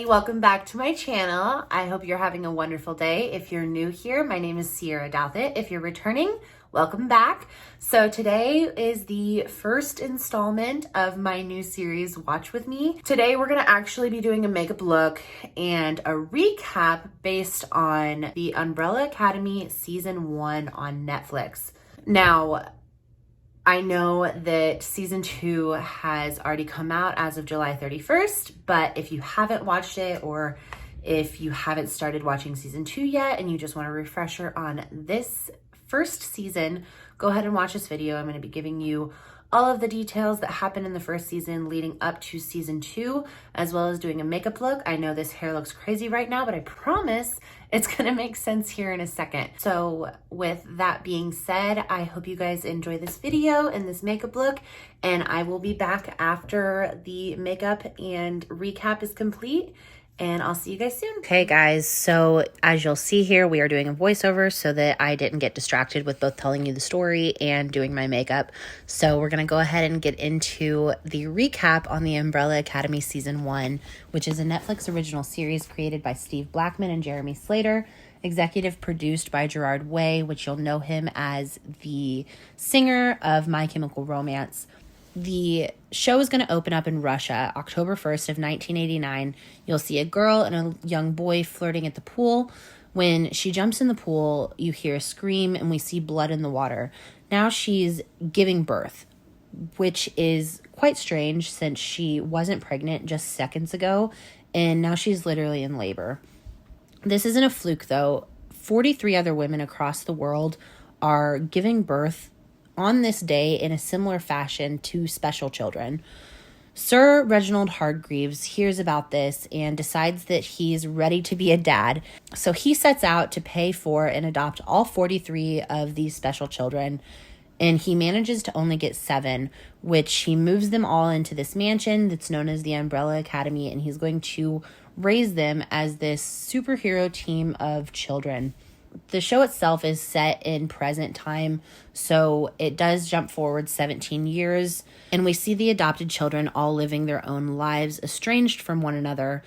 Welcome back to my channel. I hope you're having a wonderful day. If you're new here, my name is Sierra Douthit. If you're returning, welcome back. So today is the first installment of my new series, Watch With Me. Today we're gonna actually be doing a makeup look and a recap based on the Umbrella Academy Season 1 on Netflix. Now, I know that season 2 has already come out as of July 31st, but if you haven't watched it or if you haven't started watching season 2 yet and you just want a refresher on this first season, go ahead and watch this video. I'm going to be giving you all of the details that happened in the first season leading up to season 2, as well as doing a makeup look. I know this hair looks crazy right now, but I promise it's gonna make sense here in a second. So with that being said, I hope you guys enjoy this video and this makeup look, and I will be back after the makeup and recap is complete. And I'll see you guys soon. Okay guys, so as you'll see here, we are doing a voiceover so that I didn't get distracted with both telling you the story and doing my makeup. So we're gonna go ahead and get into the recap on the Umbrella Academy Season 1, which is a Netflix original series created by Steve Blackman and Jeremy Slater, executive produced by Gerard, which you'll know him as the singer of My Chemical Romance. The show is going to open up in Russia, October 1st of 1989. You'll see a girl and a young boy flirting at the pool. When she jumps in the pool, you hear a scream and we see blood in the water. Now she's giving birth, which is quite strange since she wasn't pregnant just seconds ago, and now she's literally in labor. This isn't a fluke though. 43 other women across the world are giving birth on this day in a similar fashion to special children. Sir Reginald Hargreaves hears about this and decides that he's ready to be a dad. So he sets out to pay for and adopt all 43 of these special children, and he manages to only get 7, which he moves them all into this mansion that's known as the Umbrella Academy, and he's going to raise them as this superhero team of children. The show itself is set in present time, so it does jump forward 17 years, and we see the adopted children all living their own lives, estranged from one another.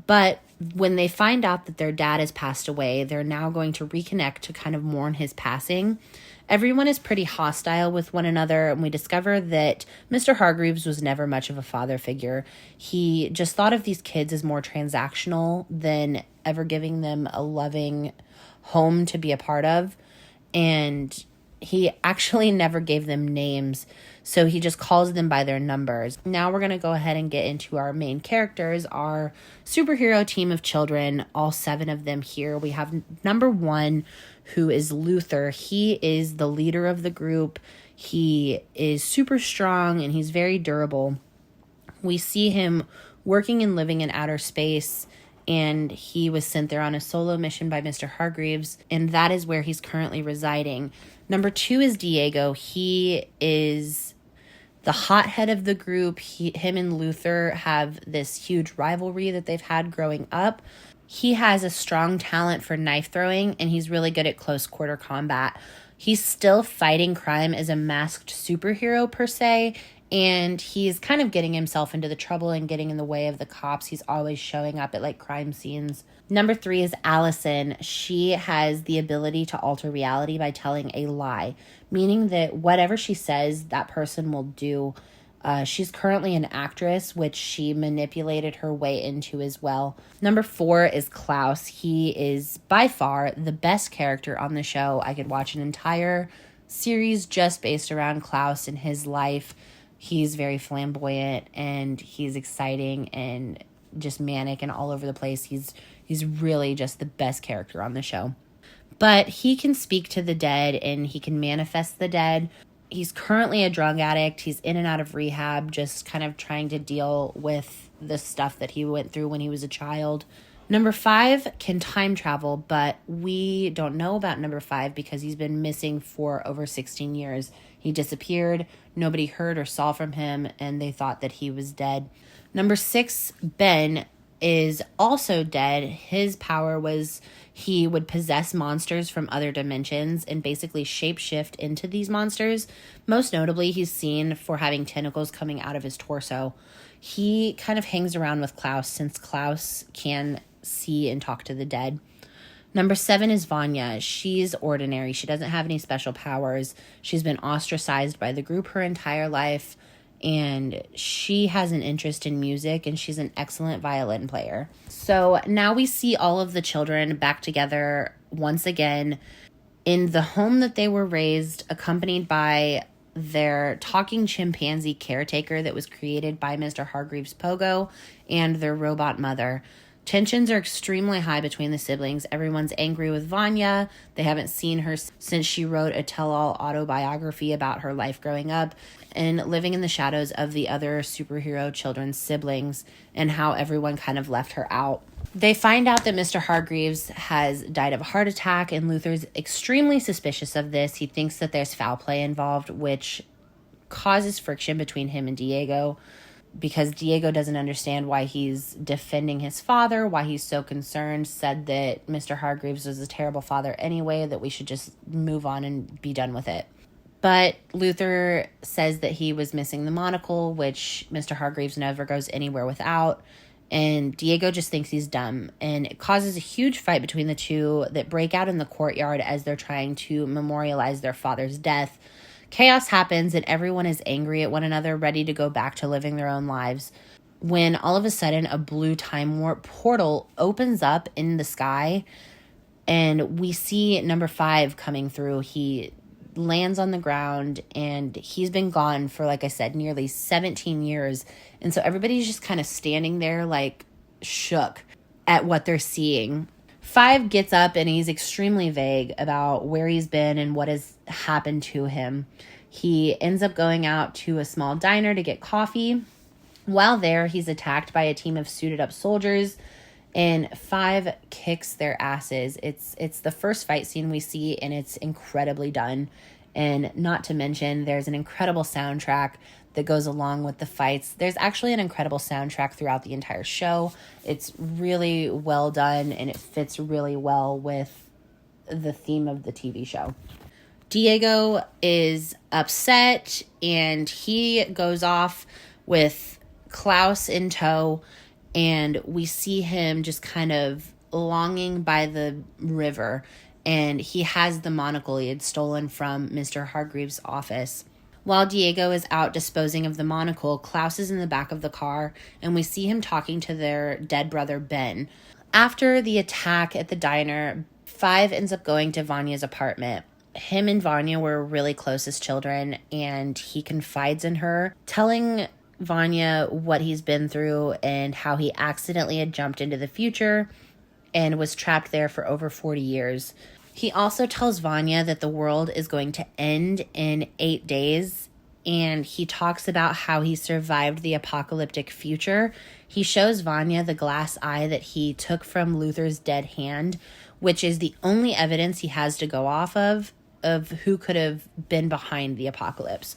But when they find out that their dad has passed away, they're now going to reconnect to kind of mourn his passing. Everyone is pretty hostile with one another, and we discover that Mr. Hargreaves was never much of a father figure. He just thought of these kids as more transactional than ever giving them a loving home to be a part of, and he actually never gave them names, so he just calls them by their numbers. Now we're going to go ahead and get into our main characters, our superhero team of children, all 7 of them here. We have number 1, who is Luther. He is the leader of the group. He is super strong and he's very durable. We see him working and living in outer space, and he was sent there on a solo mission by Mr. Hargreaves, and that is where he's currently residing. Number 2 is Diego. He is the hothead of the group. Him and Luther have this huge rivalry that they've had growing up. He has a strong talent for knife throwing, and he's really good at close quarter combat. He's still fighting crime as a masked superhero per se, and he's kind of getting himself into the trouble and getting in the way of the cops. He's always showing up at like crime scenes. Number 3 is Allison. She has the ability to alter reality by telling a lie, meaning that whatever she says, that person will do. She's currently an actress, which she manipulated her way into as well. Number 4 is Klaus. He is by far the best character on the show. I could watch an entire series just based around Klaus and his life. He's very flamboyant and he's exciting and just manic and all over the place. He's really just the best character on the show. But he can speak to the dead and he can manifest the dead. He's currently a drug addict. He's in and out of rehab, just kind of trying to deal with the stuff that he went through when he was a child. Number 5 can time travel, but we don't know about number 5 because he's been missing for over 16 years. He disappeared. Nobody heard or saw from him, and they thought that he was dead. Number 6, Ben, is also dead. His power was he would possess monsters from other dimensions and basically shapeshift into these monsters. Most notably, he's seen for having tentacles coming out of his torso. He kind of hangs around with Klaus since Klaus can see and talk to the dead. Number 7 is Vanya. She's ordinary. She doesn't have any special powers. She's been ostracized by the group her entire life, and she has an interest in music, and she's an excellent violin player. So now we see all of the children back together once again in the home that they were raised, accompanied by their talking chimpanzee caretaker that was created by Mr. Hargreaves Pogo and their robot mother. Tensions are extremely high between the siblings. Everyone's angry with Vanya. They haven't seen her since she wrote a tell-all autobiography about her life growing up and living in the shadows of the other superhero children's siblings and how everyone kind of left her out. They find out that Mr. Hargreaves has died of a heart attack, and Luther's extremely suspicious of this. He thinks that there's foul play involved, which causes friction between him and Diego, because Diego doesn't understand why he's defending his father, why he's so concerned, said that Mr. Hargreaves was a terrible father anyway, that we should just move on and be done with it. But Luther says that he was missing the monocle, which Mr. Hargreaves never goes anywhere without, and Diego just thinks he's dumb, and it causes a huge fight between the two that break out in the courtyard as they're trying to memorialize their father's death. Chaos happens and everyone is angry at one another, ready to go back to living their own lives, when all of a sudden a blue time warp portal opens up in the sky and we see number 5 coming through. He lands on the ground and he's been gone for, like I said, nearly 17 years. And so everybody's just kind of standing there like shook at what they're seeing. 5 gets up and he's extremely vague about where he's been and what has happened to him. He ends up going out to a small diner to get coffee. While there, he's attacked by a team of suited up soldiers, and 5 kicks their asses. It's the first fight scene we see, and it's incredibly done. And not to mention, there's an incredible soundtrack that goes along with the fights. There's actually an incredible soundtrack throughout the entire show. It's really well done, and it fits really well with the theme of the TV show. Diego is upset, and he goes off with Klaus in tow, and we see him just kind of longing by the river, and he has the monocle he had stolen from Mr. Hargreaves' office. While Diego is out disposing of the monocle, Klaus is in the back of the car, and we see him talking to their dead brother, Ben. After the attack at the diner, 5 ends up going to Vanya's apartment. Him and Vanya were really close as children, and he confides in her, telling Vanya what he's been through and how he accidentally had jumped into the future and was trapped there for over 40 years. He also tells Vanya that the world is going to end in 8 days, and he talks about how he survived the apocalyptic future. He shows Vanya the glass eye that he took from Luther's dead hand, which is the only evidence he has to go off of who could have been behind the apocalypse.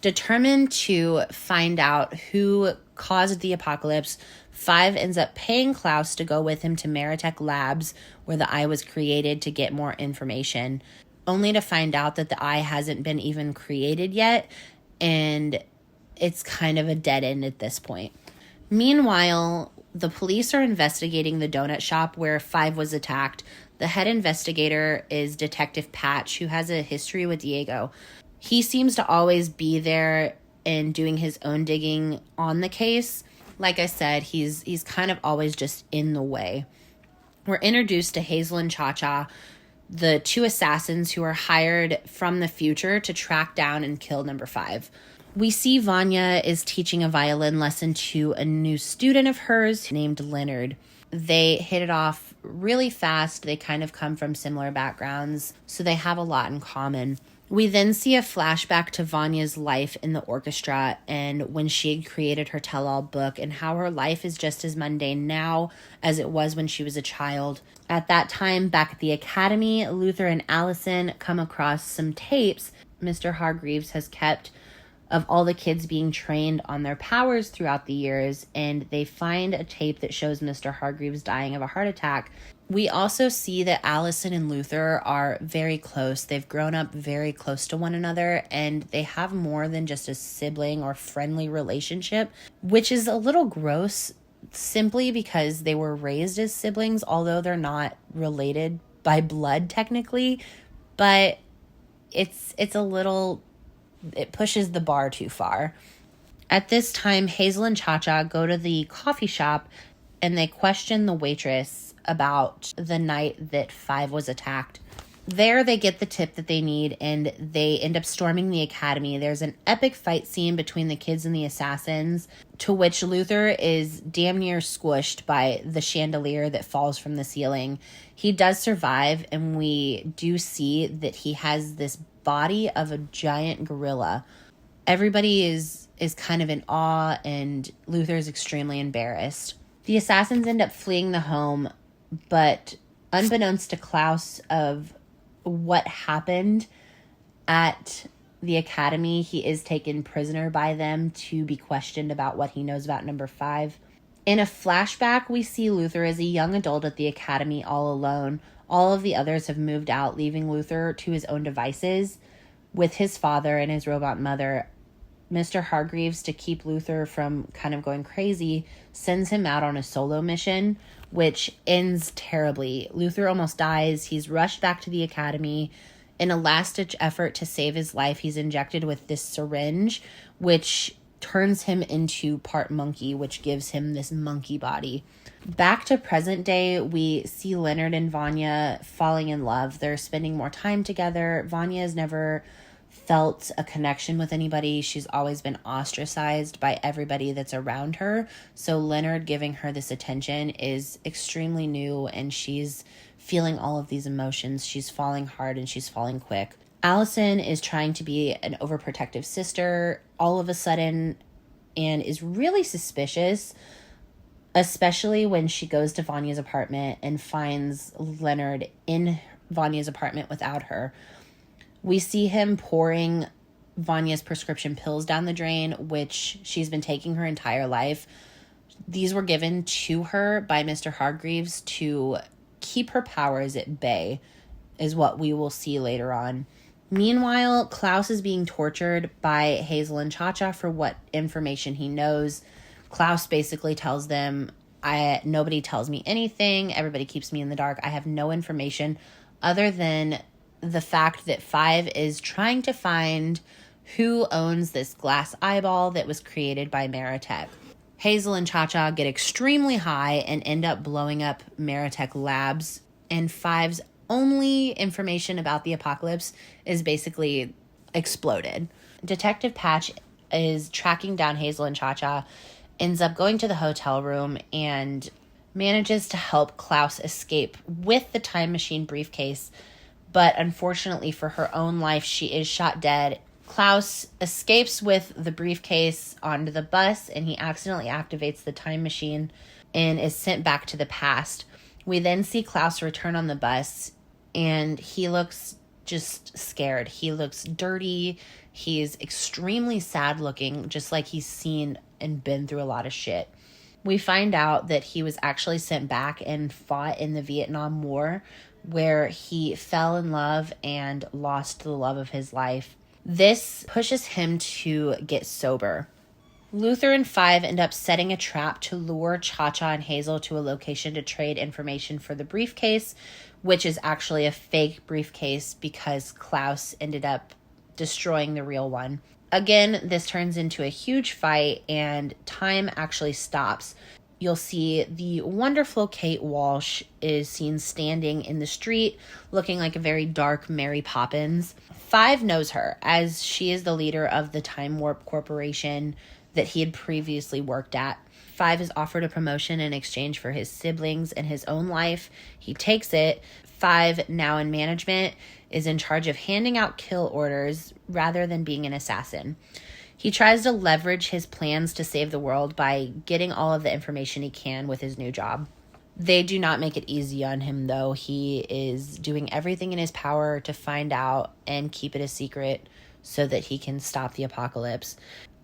Determined to find out who caused the apocalypse, 5 ends up paying Klaus to go with him to Meritech Labs, where the eye was created, to get more information, only to find out that the eye hasn't been even created yet, and it's kind of a dead end at this point. Meanwhile, the police are investigating the donut shop where 5 was attacked. The head investigator is Detective Patch, who has a history with Diego. He seems to always be there and doing his own digging on the case. Like I said, he's kind of always just in the way. We're introduced to Hazel and Cha-Cha, the 2 assassins who are hired from the future to track down and kill number 5. We see Vanya is teaching a violin lesson to a new student of hers named Leonard. They hit it off really fast. They kind of come from similar backgrounds, so they have a lot in common. We then see a flashback to Vanya's life in the orchestra and when she had created her tell-all book and how her life is just as mundane now as it was when she was a child. At that time, back at the academy, Luther and Allison come across some tapes Mr. Hargreaves has kept of all the kids being trained on their powers throughout the years, and they find a tape that shows Mr. Hargreaves dying of a heart attack. We also see that Allison and Luther are very close. They've grown up very close to one another, and they have more than just a sibling or friendly relationship, which is a little gross simply because they were raised as siblings, although they're not related by blood technically, but it's a little, it pushes the bar too far. At this time, Hazel and Cha-Cha go to the coffee shop and they question the waitress about the night that Five was attacked. There they get the tip that they need and they end up storming the academy. There's an epic fight scene between the kids and the assassins, to which Luther is damn near squished by the chandelier that falls from the ceiling. He does survive, and we do see that he has this body of a giant gorilla. Everybody is kind of in awe, and Luther is extremely embarrassed. The assassins end up fleeing the home, but unbeknownst to Klaus of what happened at the academy, he is taken prisoner by them to be questioned about what he knows about number 5. In a flashback, we see Luther as a young adult at the academy all alone. All of the others have moved out, leaving Luther to his own devices with his father and his robot mother. Mr. Hargreaves, to keep Luther from kind of going crazy, sends him out on a solo mission, which ends terribly. Luther almost dies. He's rushed back to the academy. In a last-ditch effort to save his life, he's injected with this syringe, which turns him into part monkey, which gives him this monkey body. Back to present day, we see Leonard and Vanya falling in love. They're spending more time together. Vanya has never felt a connection with anybody. She's always been ostracized by everybody that's around her. So Leonard giving her this attention is extremely new, and she's feeling all of these emotions. She's falling hard and she's falling quick. Allison is trying to be an overprotective sister all of a sudden and is really suspicious, especially when she goes to Vanya's apartment and finds Leonard in Vanya's apartment without her. We see him pouring Vanya's prescription pills down the drain, which she's been taking her entire life. These were given to her by Mr. Hargreaves to keep her powers at bay, is what we will see later on. Meanwhile, Klaus is being tortured by Hazel and Cha-Cha for what information he knows. Klaus basically tells them, nobody tells me anything. Everybody keeps me in the dark. I have no information other than the fact that 5 is trying to find who owns this glass eyeball that was created by Meritech. Hazel and Cha-Cha get extremely high and end up blowing up Meritech Labs, and 5's only information about the apocalypse is basically exploded. Detective Patch is tracking down Hazel and Cha-Cha, ends up going to the hotel room, and manages to help Klaus escape with the time machine briefcase. But unfortunately for her own life, she is shot dead. Klaus escapes with the briefcase onto the bus, and he accidentally activates the time machine and is sent back to the past. We then see Klaus return on the bus, and he looks just scared. He looks dirty. He's extremely sad looking, just like he's seen and been through a lot of shit. We find out that he was actually sent back and fought in the Vietnam War, where he fell in love and lost the love of his life. This pushes him to get sober. Luther and 5 end up setting a trap to lure Cha-Cha and Hazel to a location to trade information for the briefcase, which is actually a fake briefcase because Klaus ended up destroying the real one. Again, this turns into a huge fight and time actually stops. You'll see the wonderful Kate Walsh is seen standing in the street looking like a very dark Mary Poppins. 5 knows her as she is the leader of the Time Warp Corporation. that he had previously worked at. 5 is offered a promotion in exchange for his siblings and his own life. He takes it. 5, now in management, is in charge of handing out kill orders rather than being an assassin. He tries to leverage his plans to save the world by getting all of the information he can with his new job. They do not make it easy on him, though. He is doing everything in his power to find out and keep it a secret so that he can stop the apocalypse.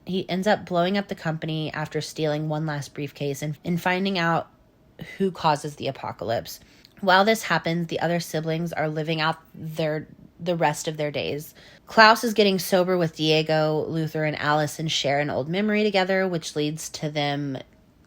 He ends up blowing up the company after stealing one last briefcase and finding out who causes the apocalypse. While this happens, the other siblings are living out the rest of their days. Klaus is getting sober with Diego. Luther and Allison share an old memory together, which leads to them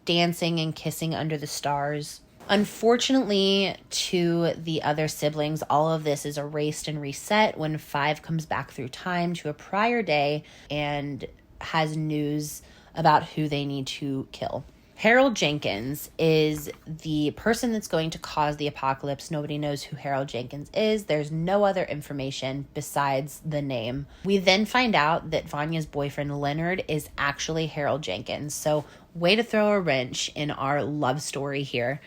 dancing and kissing under the stars. Unfortunately, to the other siblings, all of this is erased and reset when 5 comes back through time to a prior day and has news about who they need to kill. Harold Jenkins is the person that's going to cause the apocalypse. Nobody knows who Harold Jenkins is. There's no other information besides the name. We then find out that Vanya's boyfriend, Leonard, is actually Harold Jenkins. So, way to throw a wrench in our love story here.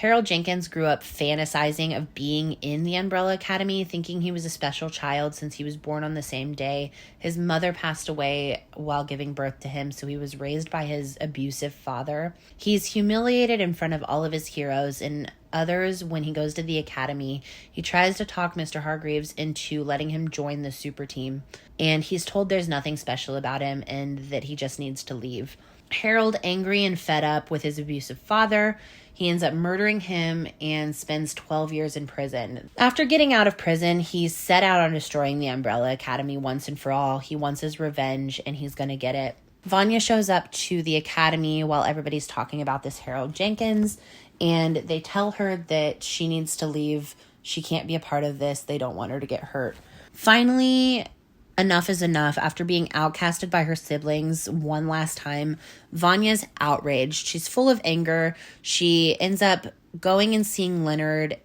Harold Jenkins grew up fantasizing of being in the Umbrella Academy, thinking he was a special child since he was born on the same day. His mother passed away while giving birth to him, so he was raised by his abusive father. He's humiliated in front of all of his heroes and others. When he goes to the academy, he tries to talk Mr. Hargreaves into letting him join the super team, and he's told there's nothing special about him and that he just needs to leave. Harold, angry and fed up with his abusive father, he ends up murdering him and spends 12 years in prison. After getting out of prison, he's set out on destroying the Umbrella Academy once and for all. He wants his revenge, and he's going to get it. Vanya shows up to the academy while everybody's talking about this Harold Jenkins, and they tell her that she needs to leave. She can't be a part of this. They don't want her to get hurt. Finally, enough is enough. After being outcasted by her siblings one last time, Vanya's outraged. She's full of anger. She ends up going and seeing Leonard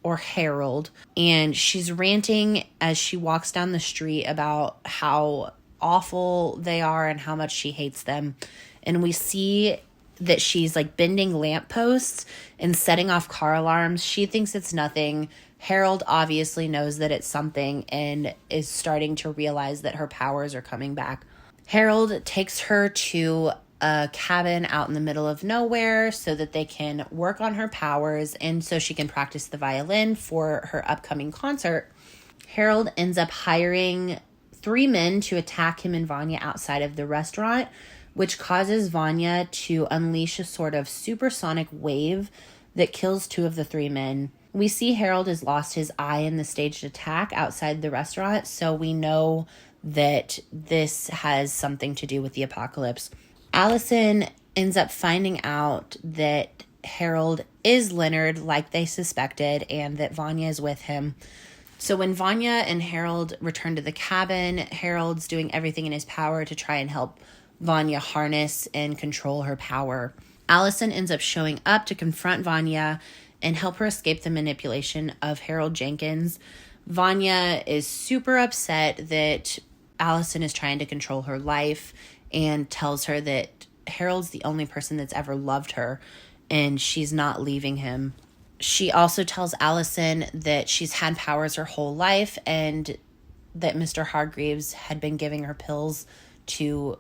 or Harold, and she's ranting as she walks down the street about how awful they are and how much she hates them. And we see that she's like bending lampposts and setting off car alarms. She thinks it's nothing. Harold obviously knows that it's something and is starting to realize that her powers are coming back. Harold takes her to a cabin out in the middle of nowhere so that they can work on her powers and so she can practice the violin for her upcoming concert. Harold ends up hiring 3 men to attack him and Vanya outside of the restaurant, which causes Vanya to unleash a sort of supersonic wave that kills 2 of the 3 men. We see Harold has lost his eye in the staged attack outside the restaurant, so we know that this has something to do with the apocalypse. Allison ends up finding out that Harold is Leonard, like they suspected, and that Vanya is with him. So when Vanya and Harold return to the cabin, Harold's doing everything in his power to try and help Vanya harness and control her power. Allison ends up showing up to confront Vanya and help her escape the manipulation of Harold Jenkins. Vanya is super upset that Allison is trying to control her life and tells her that Harold's the only person that's ever loved her and she's not leaving him. She also tells Allison that she's had powers her whole life and that Mr. Hargreaves had been giving her pills to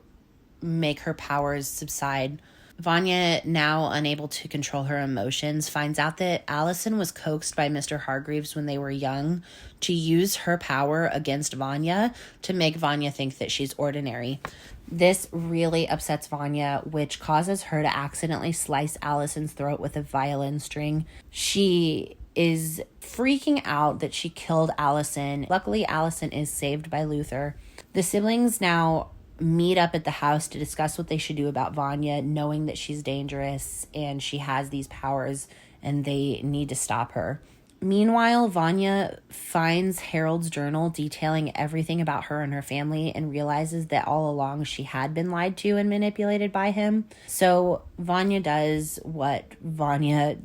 make her powers subside. Vanya, now unable to control her emotions, finds out that Allison was coaxed by Mr. Hargreaves when they were young to use her power against Vanya to make Vanya think that she's ordinary. This really upsets Vanya, which causes her to accidentally slice Allison's throat with a violin string. She is freaking out that she killed Allison. Luckily, Allison is saved by Luther. The siblings now meet up at the house to discuss what they should do about Vanya, knowing that she's dangerous and she has these powers and they need to stop her. Meanwhile, Vanya finds Harold's journal detailing everything about her and her family and realizes that all along she had been lied to and manipulated by him. So Vanya does what Vanya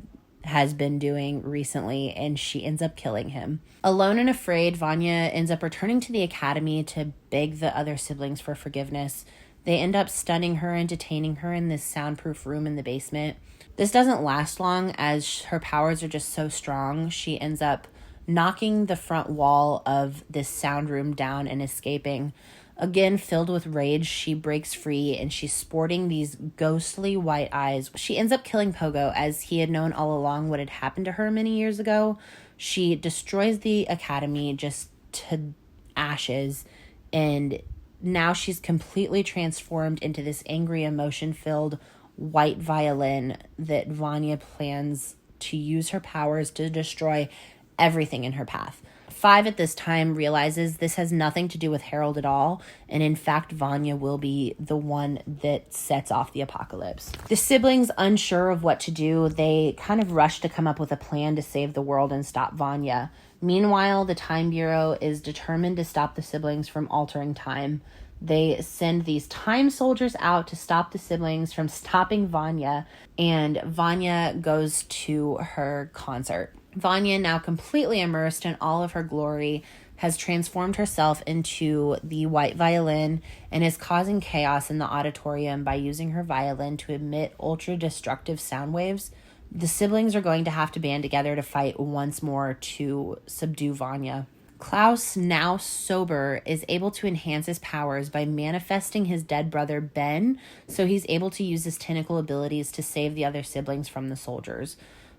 has been doing recently, and she ends up killing him. Alone and afraid, Vanya ends up returning to the academy to beg the other siblings for forgiveness. They end up stunning her and detaining her in this soundproof room in the basement. This doesn't last long as her powers are just so strong. She ends up knocking the front wall of this sound room down and escaping. Again, filled with rage, she breaks free and she's sporting these ghostly white eyes. She ends up killing Pogo as he had known all along what had happened to her many years ago. She destroys the academy just to ashes, and now she's completely transformed into this angry, emotion-filled white violin that Vanya plans to use her powers to destroy everything in her path. 5 at this time realizes this has nothing to do with Harold at all, and in fact Vanya will be the one that sets off the apocalypse. The siblings, unsure of what to do, they kind of rush to come up with a plan to save the world and stop Vanya. Meanwhile, the Time Bureau is determined to stop the siblings from altering time. They send these time soldiers out to stop the siblings from stopping Vanya, and Vanya goes to her concert. Vanya, now completely immersed in all of her glory, has transformed herself into the white violin and is causing chaos in the auditorium by using her violin to emit ultra-destructive sound waves. The siblings are going to have to band together to fight once more to subdue Vanya. Klaus, now sober, is able to enhance his powers by manifesting his dead brother Ben, so he's able to use his tentacle abilities to save the other siblings from the soldiers.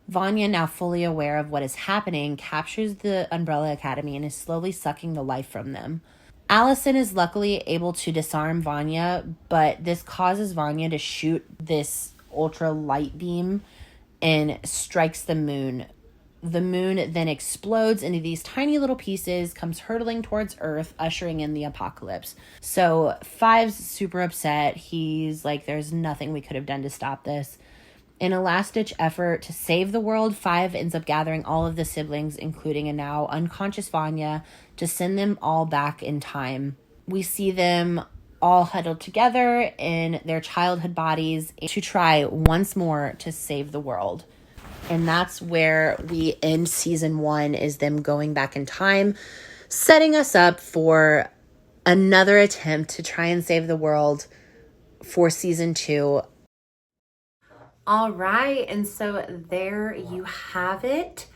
Vanya, now fully aware of what is happening, captures the Umbrella Academy and is slowly sucking the life from them. Allison is luckily able to disarm Vanya, but this causes Vanya to shoot this ultra light beam and strikes the moon. The moon then explodes into these tiny little pieces, comes hurtling towards Earth, ushering in the apocalypse. So 5's super upset. He's like, there's nothing we could have done to stop this. In a last-ditch effort to save the world, 5 ends up gathering all of the siblings, including a now unconscious Vanya, to send them all back in time. We see them all huddled together in their childhood bodies to try once more to save the world. And that's where we end season 1, is them going back in time, setting us up for another attempt to try and save the world for season 2. All right, and so there you have it.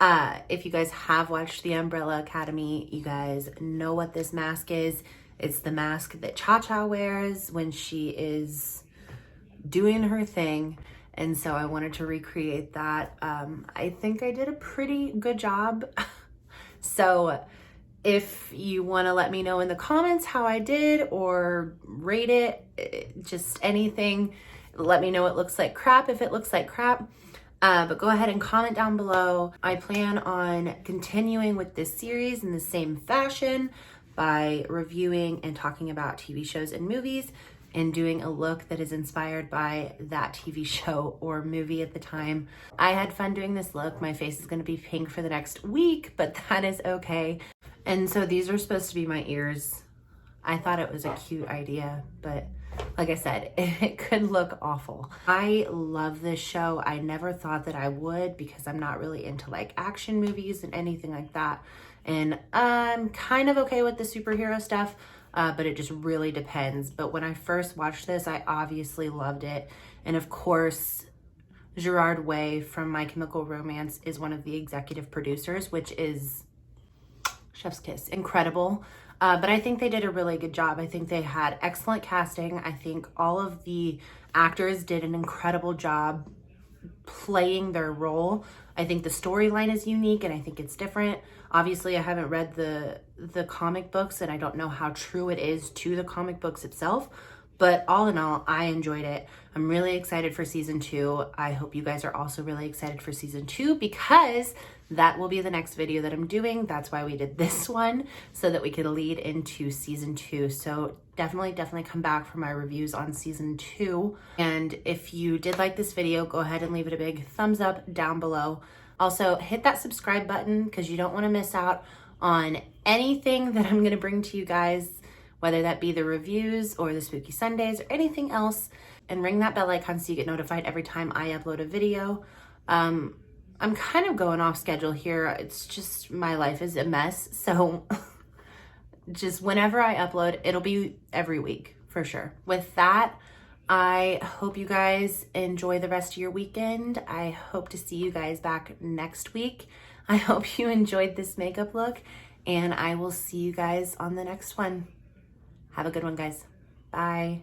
If you guys have watched The Umbrella Academy, you guys know what this mask is. It's the mask that Cha-Cha wears when she is doing her thing. And so I wanted to recreate that. I think I did a pretty good job. So if you want to let me know in the comments how I did or rate it, just anything, let me know it looks like crap if it looks like crap. But go ahead and comment down below. I plan on continuing with this series in the same fashion by reviewing and talking about TV shows and movies and doing a look that is inspired by that TV show or movie at the time. I had fun doing this look. My face is going to be pink for the next week, but that is okay. And so these are supposed to be my ears. I thought it was a cute idea, but like I said, it could look awful. I love this show. I never thought that I would because I'm not really into like action movies and anything like that. And I'm kind of okay with the superhero stuff, but it just really depends. But when I first watched this, I obviously loved it. And of course, Gerard from My Chemical Romance is one of the executive producers, which is chef's kiss, incredible. But I think they did a really good job. I think they had excellent casting. I think all of the actors did an incredible job playing their role. I think the storyline is unique and I think it's different. Obviously, I haven't read the comic books and I don't know how true it is to the comic books itself. But all in all, I enjoyed it. I'm really excited for season 2. I hope you guys are also really excited for season 2 because that will be the next video that I'm doing. That's why we did this one, so that we could lead into season 2. So definitely come back for my reviews on season 2. And if you did like this video, go ahead and leave it a big thumbs up down below. Also, hit that subscribe button because you don't want to miss out on anything that I'm going to bring to you guys, whether that be the reviews or the Spooky Sundays or anything else, and ring that bell icon so you get notified every time I upload a video. I'm kind of going off schedule here. It's just my life is a mess. So just whenever I upload, it'll be every week. for sure. With that, I hope you guys enjoy the rest of your weekend. I hope to see you guys back next week. I hope you enjoyed this makeup look, and I will see you guys on the next one. Have a good one, guys. Bye.